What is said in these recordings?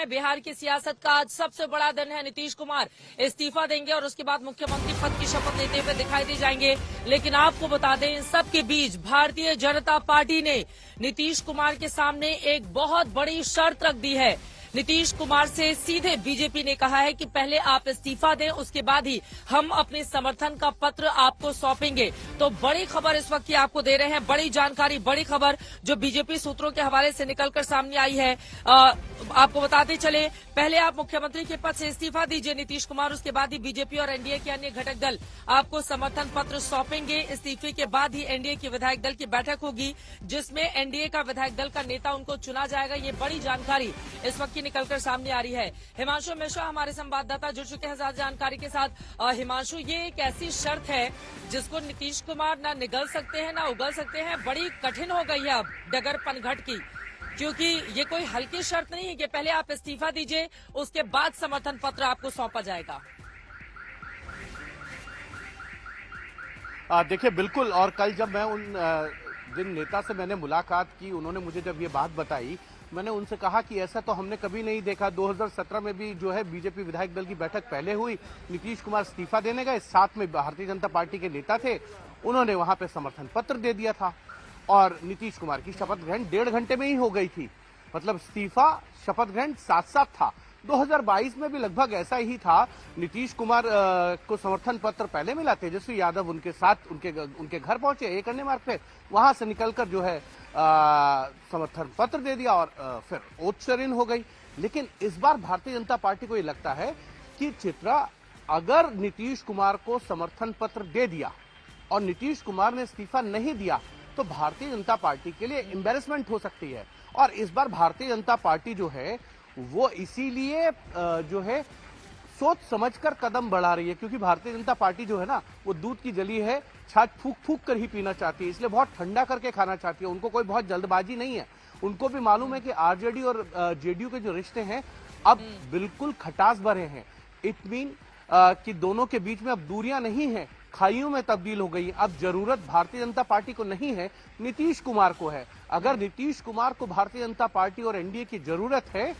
हैं। बिहार की सियासत का आज सबसे बड़ा दिन है। नीतीश कुमार इस्तीफा देंगे और उसके बाद मुख्यमंत्री पद की शपथ लेते हुए दिखाई दे जाएंगे। लेकिन आपको बता दें, इन सब के बीच भारतीय जनता पार्टी ने नीतीश कुमार के सामने एक बहुत बड़ी शर्त रख दी है। नीतीश कुमार से सीधे बीजेपी ने कहा है कि पहले आप इस्तीफा दें, उसके बाद ही हम अपने समर्थन का पत्र आपको सौंपेंगे। तो बड़ी खबर इस वक्त की आपको दे रहे हैं, बड़ी जानकारी, बड़ी खबर जो बीजेपी सूत्रों के हवाले से निकलकर सामने आई है। आपको बताते चले, पहले आप मुख्यमंत्री के पद से इस्तीफा दीजिए नीतीश कुमार, उसके बाद ही बीजेपी और एनडीए के अन्य घटक दल आपको समर्थन पत्र सौंपेंगे। इस्तीफे के बाद ही एनडीए की विधायक दल की बैठक होगी, जिसमें एनडीए का विधायक दल का नेता उनको चुना जाएगा। ये बड़ी जानकारी इस वक्त निकलकर सामने आ रही है। हिमांशु मिश्रा हमारे संवाददाता जुड़ चुके हैं ज्यादा जानकारी के साथ। हिमांशु, ये एक ऐसी शर्त है जिसको नीतीश कुमार ना निगल सकते हैं ना उगल सकते हैं। बड़ी कठिन हो गई है अब डगर पनघट की, क्योंकि ये कोई हल्की शर्त नहीं है कि पहले आप इस्तीफा दीजिए, उसके बाद समर्थन पत्र आपको सौंपा जाएगा। देखिए, बिल्कुल। और कल जब मैं जिन नेता से मैंने मुलाकात की, उन्होंने मुझे जब ये बात बताई, मैंने उनसे कहा कि ऐसा तो हमने कभी नहीं देखा। 2017 में भी जो है बीजेपी विधायक दल की बैठक पहले हुई, नीतीश कुमार इस्तीफा देने गए, साथ में भारतीय जनता पार्टी के नेता थे, उन्होंने वहां पे समर्थन पत्र दे दिया था और नीतीश कुमार की शपथ ग्रहण 1.5 घंटे में ही हो गई थी। मतलब इस्तीफा शपथ ग्रहण साथ साथ था। 2022 में भी लगभग ऐसा ही था। नीतीश कुमार को समर्थन पत्र पहले मिला, तेजस्वी यादव उनके साथ उनके घर पहुंचे एक अन्य मार्ग पे, वहां से निकलकर जो है समर्थन पत्र दे दिया और फिर औचरीन हो गई। लेकिन इस बार भारतीय जनता पार्टी को ये लगता है कि चित्रा, अगर नीतीश कुमार को समर्थन पत्र दे दिया और नीतीश कुमार ने इस्तीफा नहीं दिया तो भारतीय जनता पार्टी के लिए एम्बैरेसमेंट हो सकती है। और इस बार भारतीय जनता पार्टी जो है वो इसीलिए जो है सोच समझकर कदम बढ़ा रही है, क्योंकि भारतीय जनता पार्टी जो है ना, वो दूध की जली है, छाछ फूक फूक कर ही पीना चाहती है, इसलिए बहुत ठंडा करके खाना चाहती है। उनको कोई बहुत जल्दबाजी नहीं है। उनको भी मालूम है कि आरजेडी और जेडीयू के जो रिश्ते हैं अब बिल्कुल खटास भरे हैं। इट मीन कि दोनों के बीच में अब दूरियां नहीं है, खाइयों में तब्दील हो गई। अब जरूरत भारतीय जनता पार्टी को नहीं है, नीतीश कुमार को है। अगर नीतीश कुमार को भारतीय जनता पार्टी और एनडीए की जरूरत है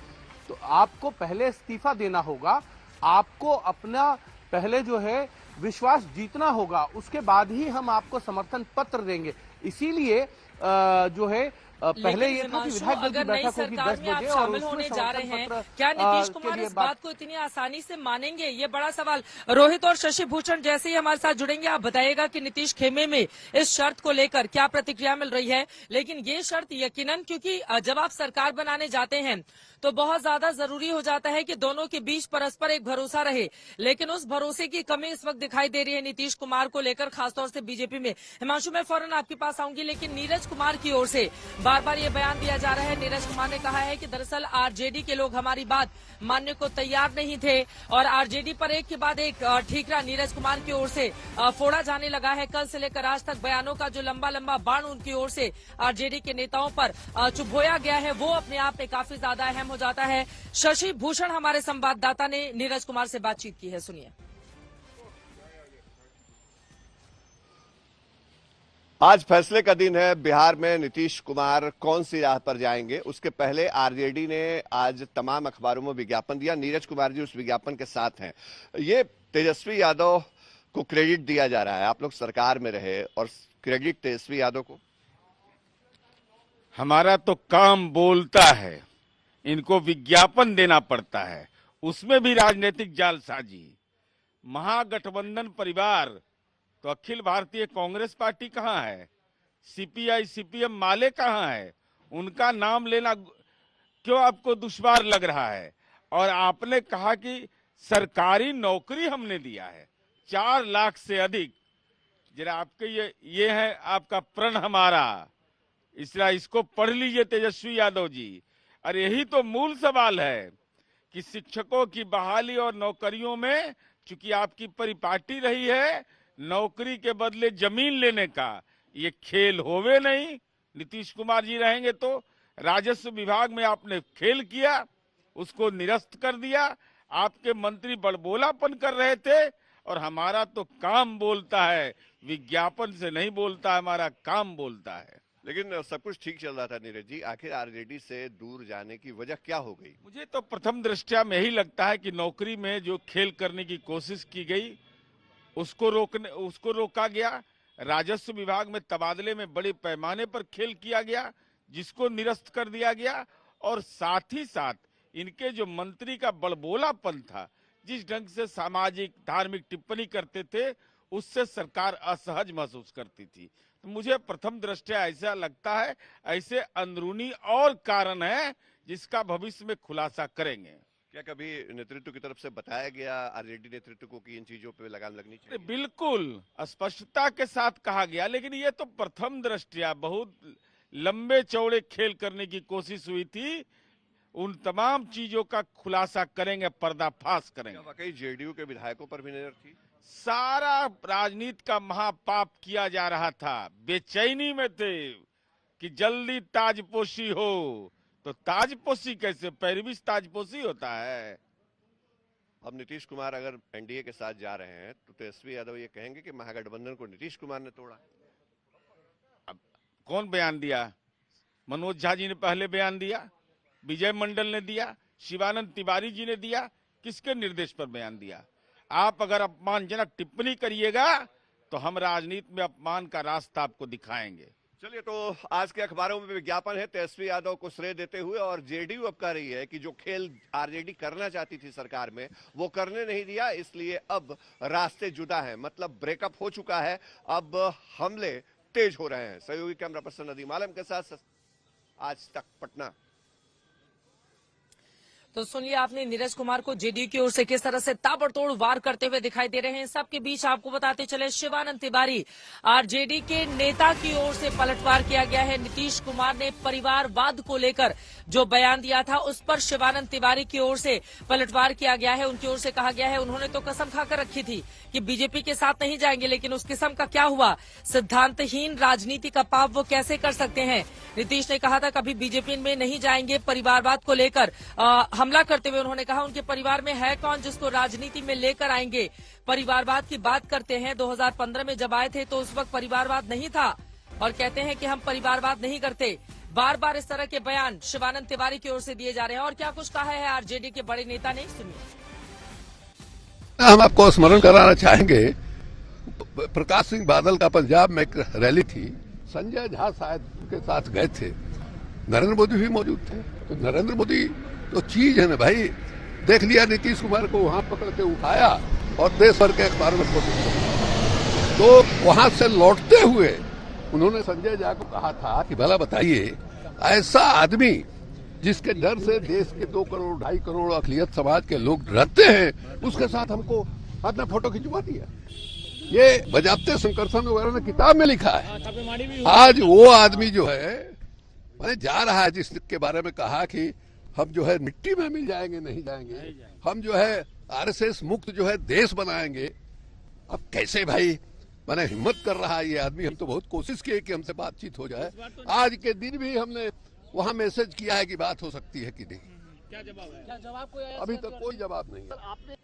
तो आपको पहले इस्तीफा देना होगा, आपको अपना पहले जो है विश्वास जीतना होगा, उसके बाद ही हम आपको समर्थन पत्र देंगे। इसीलिए जो है पहले ये था कि विधायक दल की बैठक होगी 10 बजे और शामिल होने जा रहे हैं। क्या नीतीश कुमार इस बात को इतनी आसानी से मानेंगे, ये बड़ा सवाल। रोहित और शशि भूषण जैसे ही हमारे साथ जुड़ेंगे, आप बताइएगा कि नीतीश खेमे में इस शर्त को लेकर क्या प्रतिक्रिया मिल रही है। लेकिन ये शर्त यकीनन, क्योंकि जब आप सरकार बनाने जाते हैं तो बहुत ज्यादा जरूरी हो जाता है कि दोनों के बीच परस्पर एक भरोसा रहे, लेकिन उस भरोसे की कमी इस वक्त दिखाई दे रही है नीतीश कुमार को लेकर, खासतौर से बीजेपी में। हिमांशु, मैं फौरन आपके पास आऊंगी, लेकिन नीरज कुमार की ओर से बार बार ये बयान दिया जा रहा है। नीरज कुमार ने कहा है कि दरअसल आरजेडी के लोग हमारी बात मानने को तैयार नहीं थे और आरजेडी पर एक के बाद एक ठीकरा नीरज कुमार की ओर से फोड़ा जाने लगा है। कल से लेकर आज तक बयानों का जो लंबा लंबा बाण उनकी ओर से आरजेडी के नेताओं पर चुभोया गया है, वो अपने आप में काफी ज्यादा अहम हो जाता है। शशि भूषण हमारे संवाददाता ने नीरज कुमार से बातचीत की है, सुनिए। आज फैसले का दिन है। बिहार में नीतीश कुमार कौन सी राह पर जाएंगे, उसके पहले आरजेडी ने आज तमाम अखबारों में विज्ञापन दिया। नीरज कुमार जी उस विज्ञापन के साथ हैं। ये तेजस्वी यादव को क्रेडिट दिया जा रहा है, आप लोग सरकार में रहे और क्रेडिट तेजस्वी यादव को। हमारा तो काम बोलता है, इनको विज्ञापन देना पड़ता है, उसमें भी राजनीतिक जालसाजी। महागठबंधन परिवार तो अखिल भारतीय कांग्रेस पार्टी कहाँ है, सीपीआई सीपीएम माले कहाँ है, उनका नाम लेना क्यों आपको दुश्वार लग रहा है। और आपने कहा कि सरकारी नौकरी हमने दिया है 4 लाख से अधिक। जरा आपके ये है आपका प्रण हमारा, इसलिए इसको पढ़ लीजिए तेजस्वी यादव जी। और यही तो मूल सवाल है कि शिक्षकों की बहाली और नौकरियों में चूंकि आपकी परिपाटी रही है नौकरी के बदले जमीन लेने का, ये खेल होवे नहीं। नीतीश कुमार जी रहेंगे तो राजस्व विभाग में आपने खेल किया, उसको निरस्त कर दिया। आपके मंत्री बड़बोलापन कर रहे थे और हमारा तो काम बोलता है, विज्ञापन से नहीं बोलता, हमारा काम बोलता है। लेकिन सब कुछ ठीक चल रहा था नीरज जी, आखिर आरजेडी से दूर जाने की वजह क्या हो गई? मुझे तो प्रथम दृष्टया में यही लगता है कि नौकरी में जो खेल करने की कोशिश की गई उसको रोका गया। राजस्व विभाग में तबादले में बड़े पैमाने पर खेल किया गया, जिसको निरस्त कर दिया गया। और साथ ही साथ इनके जो मंत्री का बड़बोलापन था, जिस ढंग से सामाजिक धार्मिक टिप्पणी करते थे, उससे सरकार असहज महसूस करती थी। तो मुझे प्रथम दृष्टया ऐसा लगता है ऐसे अंदरूनी और कारण है जिसका भविष्य में खुलासा करेंगे। क्या कभी नेतृत्व की तरफ से बताया गया आरजेडी नेतृत्व को कि इन चीजों पे लगाम लगनी चाहिए? बिल्कुल स्पष्टता के साथ कहा गया, लेकिन ये तो प्रथम दृष्टया बहुत लंबे चौड़े खेल करने की कोशिश हुई थी। उन तमाम चीजों का खुलासा करेंगे, पर्दाफाश करेंगे। क्या वाकई जेडीयू के विधायकों पर भी नजर थी? सारा राजनीति का महापाप किया जा रहा था। बेचैनी में थे कि जल्दी ताजपोशी हो, तो ताजपोशी कैसे, पैरविश ताजपोशी होता है। अब नीतीश कुमार अगर एनडीए के साथ जा रहे हैं तो तेजस्वी यादव ये कहेंगे कि महागठबंधन को नीतीश कुमार ने तोड़ा। अब कौन बयान दिया? मनोज झा जी ने पहले बयान दिया, विजय मंडल ने दिया, शिवानंद तिवारी जी ने दिया। किसके निर्देश पर बयान दिया? आप अगर अपमानजनक टिप्पणी करिएगा तो हम राजनीति में अपमान का रास्ता आपको दिखाएंगे। चलिए, तो आज के अखबारों में विज्ञापन है तेजस्वी यादव को श्रेय देते हुए, और जेडीयू अब कह रही है कि जो खेल आरजेडी करना चाहती थी सरकार में वो करने नहीं दिया, इसलिए अब रास्ते जुदा हैं, मतलब ब्रेकअप हो चुका है, अब हमले तेज हो रहे हैं। सहयोगी कैमरा पर्सन नदीम आलम के साथ आज तक पटना। तो सुनिए आपने नीरज कुमार को जेडीयू की ओर से किस तरह से ताबड़तोड़ वार करते हुए दिखाई दे रहे हैं। सबके बीच आपको बताते चले, शिवानंद तिवारी आरजेडी के नेता की ओर से पलटवार किया गया है। नीतीश कुमार ने परिवारवाद को लेकर जो बयान दिया था उस पर शिवानंद तिवारी की ओर से पलटवार किया गया है। उनकी ओर से कहा गया है उन्होंने तो कसम खाकर रखी थी कि बीजेपी के साथ नहीं जाएंगे, लेकिन उस किस्म का क्या हुआ? सिद्धांतहीन राजनीति का पाप वो कैसे कर सकते हैं? नीतीश ने कहा था कभी बीजेपी में नहीं जाएंगे। परिवारवाद को लेकर हमला करते हुए उन्होंने कहा उनके परिवार में है कौन जिसको राजनीति में लेकर आएंगे। परिवारवाद की बात करते हैं, 2015 में जब आए थे तो उस वक्त परिवारवाद नहीं था, और कहते हैं कि हम परिवारवाद नहीं करते। बार बार इस तरह के बयान शिवानंद तिवारी की ओर से दिए जा रहे हैं। और क्या कुछ कहा है आरजेडी के बड़े नेता ने, सुनिए। हम आपको स्मरण कराना चाहेंगे, प्रकाश सिंह बादल का पंजाब में एक रैली थी, संजय झा शायद के साथ गए थे, नरेंद्र मोदी भी मौजूद थे। तो नरेंद्र मोदी तो चीज है ना भाई, देख लिया नीतीश कुमार को वहां पकड़ के उठाया और देश भर के अखबार में तो वहां से लौटते हुए उन्होंने संजय झा को कहा था कि भला बताइए, ऐसा आदमी जिसके डर से देश के 2 करोड़ 2.5 करोड़ अक़लियत समाज के लोग डरते हैं, उसके साथ हमको अपना फोटो खिंचवा दिया। ये बजाते शंकरसन वगैरह ने किताब में लिखा है। आज वो आदमी जो है मैंने जा रहा है, जिसके बारे में कहा कि हम जो है मिट्टी में मिल जाएंगे, नहीं जाएंगे, हम जो है आरएसएस मुक्त जो है देश बनाएंगे। अब कैसे भाई, मैंने हिम्मत कर रहा है ये आदमी। हम तो बहुत कोशिश की कि हमसे बातचीत हो जाए। आज के दिन भी हमने वहां मैसेज किया है कि बात हो सकती है कि नहीं। क्या जवाब है? अभी तक कोई जवाब नहीं है।